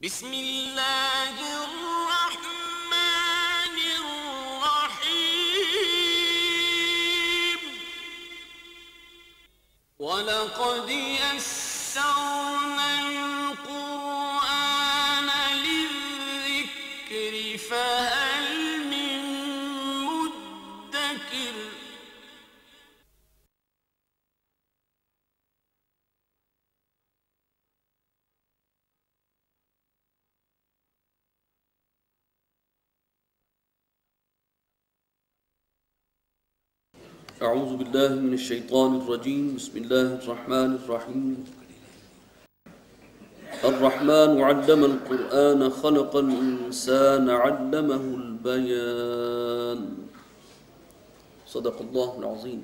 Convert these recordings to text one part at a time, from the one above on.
بسم اللہ الرحمن الرحیم وَلَقَدْ يَسَّرْنَا الْقُرْآنَ لِلذِّكْرِ فَهَلْ مِن مُدَّكِرٍ اعوذ باللہ من الشیطان الرجیم بسم اللہ الرحمن الرحیم الرحمن علم القرآن خلق الانسان علمہ البیان صدق اللہ العظیم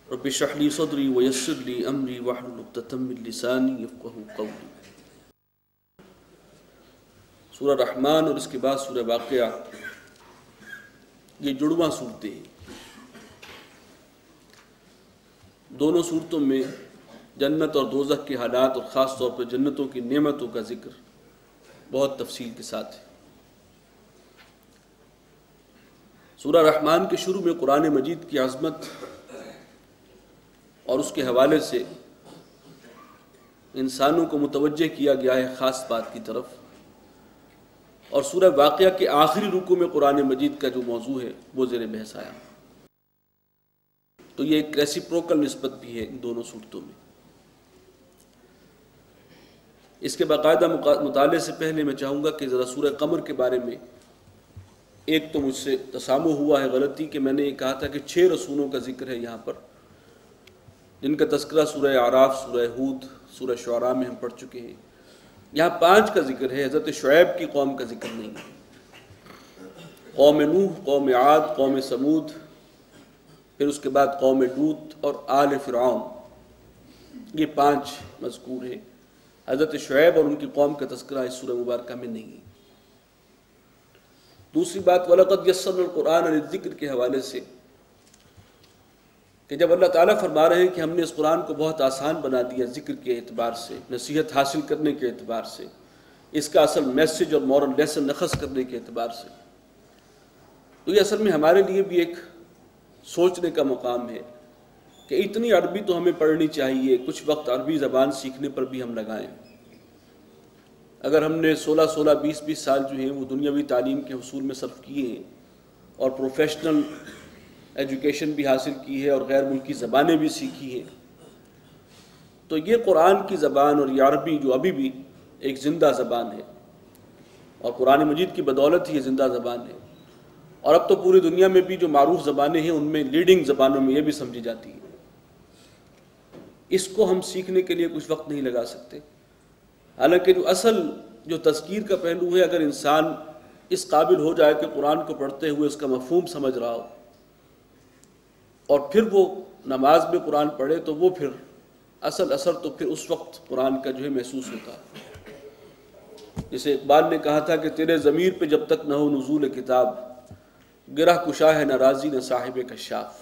رب اشرح لی صدری ویسر لی امری واحلل عقدۃ من لسانی یفقہوا قولی۔ سورہ رحمان اور اس کے بعد سورہ واقعہ یہ جڑواں صورتیں ہیں۔ دونوں صورتوں میں جنت اور دوزخ کے حالات اور خاص طور پر جنتوں کی نعمتوں کا ذکر بہت تفصیل کے ساتھ ہے۔ سورہ رحمان کے شروع میں قرآن مجید کی عظمت اور اس کے حوالے سے انسانوں کو متوجہ کیا گیا ہے خاص بات کی طرف، اور سورہ واقعہ کے آخری رکوع میں قرآن مجید کا جو موضوع ہے وہ زیر بحث آیا۔ تو یہ ایک ریسیپروکل نسبت بھی ہے ان دونوں صورتوں میں۔ اس کے باقاعدہ مطالعے سے پہلے میں چاہوں گا کہ ذرا سورہ قمر کے بارے میں ایک تو مجھ سے تسامح ہوا ہے غلطی کہ میں نے یہ کہا تھا کہ 6 رسولوں کا ذکر ہے یہاں پر، جن کا تذکرہ سورہ اعراف، سورہ ہود، سورہ شعراء میں ہم پڑھ چکے ہیں۔ یہاں 5 کا ذکر ہے، حضرت شعیب کی قوم کا ذکر نہیں ہے۔ قوم نوح، قوم عاد، قوم سمود، پھر اس کے بعد قوم لوط اور آل فرعون، یہ 5 مذکور ہیں۔ حضرت شعیب اور ان کی قوم کا تذکرہ اس سورہ مبارکہ میں نہیں ہے۔ دوسری بات وَلَقَدْ يَسَّرْنَا الْقُرْآنَ لِلذِّكْرِ کے حوالے سے کہ جب اللہ تعالیٰ فرما رہے ہیں کہ ہم نے اس قرآن کو بہت آسان بنا دیا ذکر کے اعتبار سے، نصیحت حاصل کرنے کے اعتبار سے، اس کا اصل میسج اور مورل لیسن نخس کرنے کے اعتبار سے، تو یہ اصل میں ہمارے لیے بھی ایک سوچنے کا مقام ہے کہ اتنی عربی تو ہمیں پڑھنی چاہیے، کچھ وقت عربی زبان سیکھنے پر بھی ہم لگائیں۔ اگر ہم نے 16 20 سال جو ہیں وہ دنیاوی تعلیم کے حصول میں صرف کیے ہیں اور پروفیشنل ایجوکیشن بھی حاصل کی ہے اور غیر ملکی زبانیں بھی سیکھی ہیں، تو یہ قرآن کی زبان اور یہ عربی جو ابھی بھی ایک زندہ زبان ہے، اور قرآن مجید کی بدولت ہی یہ زندہ زبان ہے، اور اب تو پوری دنیا میں بھی جو معروف زبانیں ہیں ان میں لیڈنگ زبانوں میں یہ بھی سمجھی جاتی ہے۔ اس کو ہم سیکھنے کے لیے کچھ وقت نہیں لگا سکتے، حالانکہ جو اصل جو تذکیر کا پہلو ہے، اگر انسان اس قابل ہو جائے کہ قرآن کو پڑھتے ہوئے اس کا مفہوم سمجھ رہا ہو اور پھر وہ نماز میں قرآن پڑھے، تو وہ پھر اصل اثر تو پھر اس وقت قرآن کا جو ہے محسوس ہوتا ہے۔ جسے اقبال نے کہا تھا کہ تیرے ضمیر پہ جب تک نہ ہو نزول کتاب، گرہ کشا ہے نہ راضی نہ صاحب کشاف۔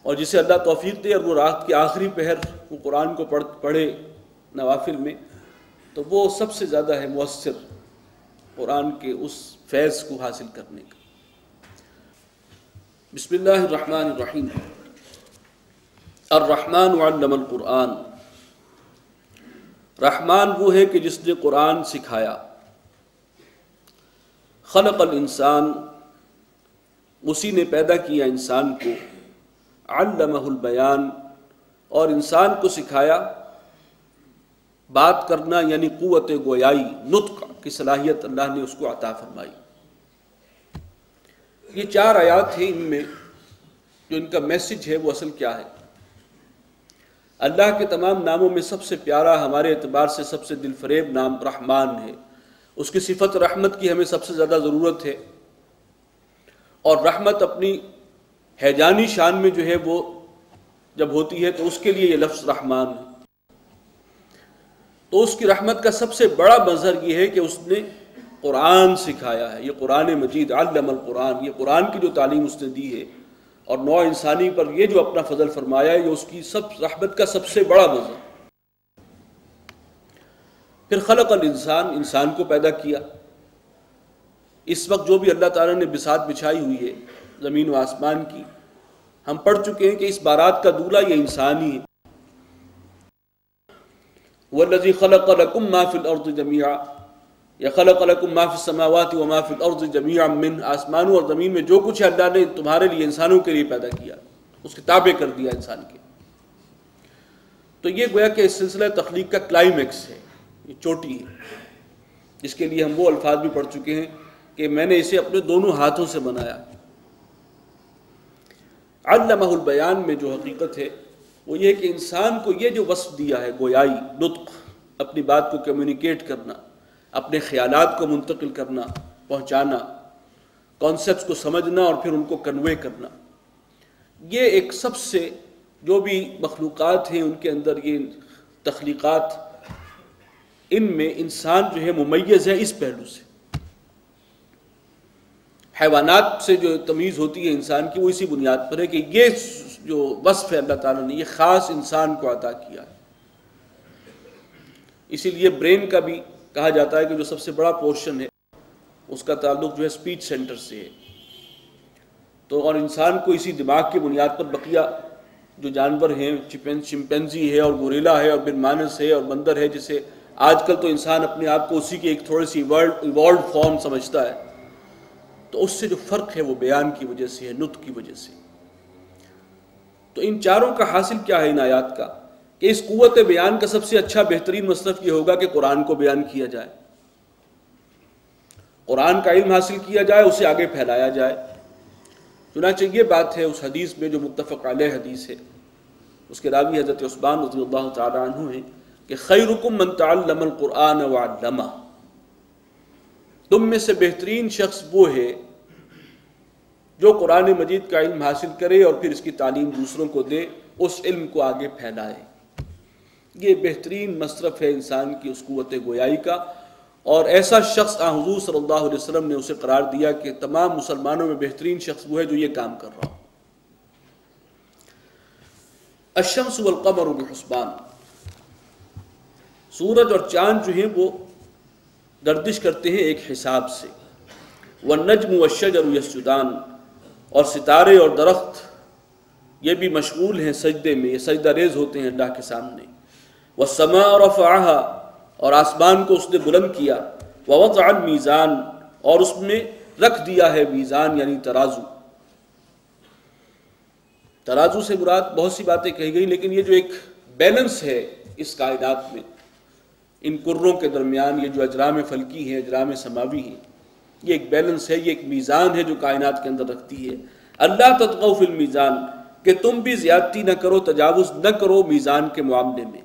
اور جسے اللہ توفیق دے اور وہ رات کے آخری پہر وہ قرآن کو پڑھے نوافل میں، تو وہ سب سے زیادہ ہے مؤثر قرآن کے اس فیض کو حاصل کرنے کا۔ بسم اللہ الرحمن الرحیم۔ الرحمن علم القرآن، رحمان وہ ہے کہ جس نے قرآن سکھایا۔ خلق الانسان، اسی نے پیدا کیا انسان کو۔ علمہ البیان، اور انسان کو سکھایا بات کرنا، یعنی قوت گویائی، نطق کی صلاحیت اللہ نے اس کو عطا فرمائی۔ یہ 4 آیات ہیں، ان میں جو ان کا میسج ہے وہ اصل کیا ہے؟ اللہ کے تمام ناموں میں سب سے پیارا، ہمارے اعتبار سے سب سے دل فریب نام رحمان ہے۔ اس کی صفت رحمت کی ہمیں سب سے زیادہ ضرورت ہے، اور رحمت اپنی ہیجانی شان میں جو ہے وہ جب ہوتی ہے تو اس کے لیے یہ لفظ رحمان ہے۔ تو اس کی رحمت کا سب سے بڑا مظہر یہ ہے کہ اس نے قرآن سکھایا ہے۔ یہ قرآن مجید علم القرآن، یہ قرآن کی جو تعلیم اس نے دی ہے اور نوع انسانی پر یہ جو اپنا فضل فرمایا ہے، یہ اس کی رحمت کا سب سے بڑا مظہر۔ پھر خلق الانسان، انسان کو پیدا کیا۔ اس وقت جو بھی اللہ تعالیٰ نے بساط بچھائی ہوئی ہے زمین و آسمان کی، ہم پڑھ چکے ہیں کہ اس بارات کا دولہا یہ انسان ہی ہے۔ وَالَّذِي خَلَقَ لَكُم مَّا فِي الْأَرْضِ جَمِيعًا، یا خَلَقَ لَكُم مَّا فِي السَّمَاوَاتِ وَمَا فِي الْأَرْضِ جَمِيعًا مِّنْ، آسمانوں اور زمین میں جو کچھ ہے اللہ نے تمہارے لیے، انسانوں کے لیے پیدا کیا، اس کے تابع کر دیا انسان کے۔ تو یہ گویا کہ اس سلسلہ تخلیق کا کلائمیکس ہے، یہ چوٹی ہے، جس کے لیے ہم وہ الفاظ بھی پڑھ چکے ہیں کہ میں نے اسے اپنے دونوں ہاتھوں سے بنایا۔ علمہ البیان میں جو حقیقت ہے وہ یہ کہ انسان کو یہ جو وصف دیا ہے، گویائی، نطق، اپنی بات کو کمیونیکیٹ کرنا، اپنے خیالات کو منتقل کرنا، پہنچانا، کانسیپٹس کو سمجھنا اور پھر ان کو کنوے کرنا، یہ ایک سب سے جو بھی مخلوقات ہیں ان کے اندر یہ تخلیقات، ان میں انسان جو ہے ممیز ہے اس پہلو سے۔ حیوانات سے جو تمیز ہوتی ہے انسان کی وہ اسی بنیاد پر ہے کہ یہ جو وصف ہے اللہ تعالیٰ نے یہ خاص انسان کو عطا کیا ہے۔ اسی لیے برین کا بھی کہا جاتا ہے کہ جو سب سے بڑا پورشن ہے اس کا تعلق جو ہے اسپیچ سینٹر سے ہے۔ تو اور انسان کو اسی دماغ کی بنیاد پر بقیہ جو جانور ہیں، چمپینزی ہے اور گوریلا ہے اور برمانس ہے اور بندر ہے، جسے آج کل تو انسان اپنے آپ کو اسی کی ایک تھوڑی سی ایوالوڈ فارم سمجھتا ہے، تو اس سے جو فرق ہے وہ بیان کی وجہ سے ہے، نطق کی وجہ سے۔ تو ان چاروں کا حاصل کیا ہے ان آیات کا، کہ اس قوت بیان کا سب سے اچھا بہترین مصرف یہ ہوگا کہ قرآن کو بیان کیا جائے، قرآن کا علم حاصل کیا جائے، اسے آگے پھیلایا جائے۔ چنانچہ یہ بات ہے اس حدیث میں جو متفق علیہ حدیث ہے، اس کے راوی حضرت عثمان رضی اللہ تعالی عنہ ہیں کہ خیرکم من تعلم القرآن وعلمہ، تم میں سے بہترین شخص وہ ہے جو قرآن مجید کا علم حاصل کرے اور پھر اس کی تعلیم دوسروں کو دے، اس علم کو آگے پھیلائے۔ یہ بہترین مصرف ہے انسان کی اس قوت گویائی کا، اور ایسا شخص حضور صلی اللہ علیہ وسلم نے اسے قرار دیا کہ تمام مسلمانوں میں بہترین شخص وہ ہے جو یہ کام کر رہا ہو۔ الشمس والقمر بحسبان، سورج اور چاند جو ہیں وہ گردش کرتے ہیں ایک حساب سے۔ والنجم والشجر یسجدان، اور ستارے اور درخت یہ بھی مشغول ہیں سجدے میں، یہ سجدہ ریز ہوتے ہیں اللہ کے سامنے۔ والسماء رفعها، اور آسمان کو اس نے بلند کیا۔ ووضع المیزان، اور اس میں رکھ دیا ہے میزان یعنی ترازو۔ ترازو سے مراد بہت سی باتیں کہی گئی، لیکن یہ جو ایک بیلنس ہے اس کائنات میں، ان کروں کے درمیان، یہ جو اجرام فلکی ہیں، اجرام سماوی ہیں، یہ ایک بیلنس ہے، یہ ایک میزان ہے جو کائنات کے اندر رکھتی ہے۔ اللہ تطغوا فی المیزان، کہ تم بھی زیادتی نہ کرو، تجاوز نہ کرو میزان کے معاملے میں۔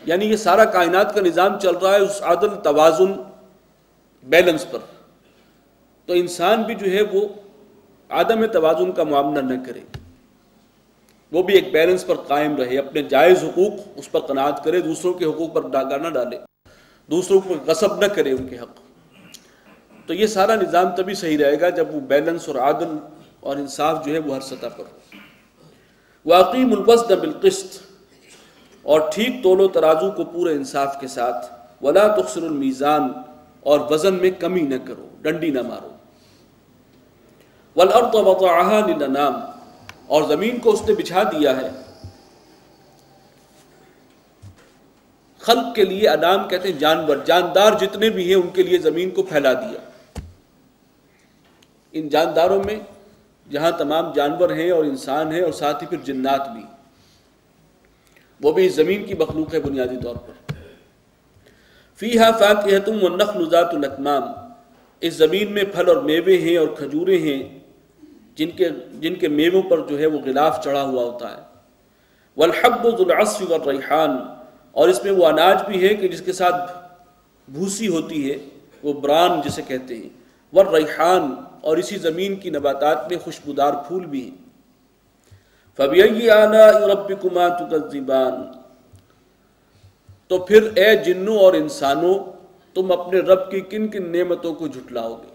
یعنی یہ سارا کائنات کا نظام چل رہا ہے اس عدل، توازن، بیلنس پر، تو انسان بھی جو ہے وہ عدم توازن کا معاملہ نہ کرے، وہ بھی ایک بیلنس پر قائم رہے، اپنے جائز حقوق اس پر قناعت کرے، دوسروں کے حقوق پر ڈاکہ نہ ڈالے، دوسروں کو غصب نہ کرے ان کے حق۔ تو یہ سارا نظام تبھی صحیح رہے گا جب وہ بیلنس اور عدل اور انصاف جو ہے وہ ہر سطح پر ہو۔ وَأَقِيمُوا الْوَزْنَ بِالْقِسْطِ، اور ٹھیک تولو ترازو کو پورے انصاف کے ساتھ۔ وَلَا تُخْسِرُوا الْمِيزَانَ، اور وزن میں کمی نہ کرو، ڈنڈی نہ مارو۔ وَالْأَرْضَ وَضَعَهَا لِلْأَنَامِ، اور زمین کو اس نے بچھا دیا ہے خلق کے لیے۔ انام کہتے ہیں جانور، جاندار جتنے بھی ہیں ان کے لیے زمین کو پھیلا دیا۔ ان جانداروں میں جہاں تمام جانور ہیں اور انسان ہیں اور ساتھ ہی پھر جنات بھی، وہ بھی زمین کی مخلوق ہے بنیادی طور پر۔ فیہا فاکہۃ والنخل ذات الاکمام، اس زمین میں پھل اور میوے ہیں اور کھجوریں ہیں جن کے میووں پر جو ہے وہ غلاف چڑھا ہوا ہوتا ہے۔ والحب ذو العصف والریحان، اور اس میں وہ اناج بھی ہے کہ جس کے ساتھ بھوسی ہوتی ہے، وہ بران جسے کہتے ہیں۔ والریحان، اور اسی زمین کی نباتات میں خوشبودار پھول بھی ہیں۔ فَبِأَيِّ آلَاءِ رَبِّكُمَا تُكَذِّبَانِ، تو پھر اے جنوں اور انسانوں تم اپنے رب کی کن کن نعمتوں کو جھٹلاؤ گے۔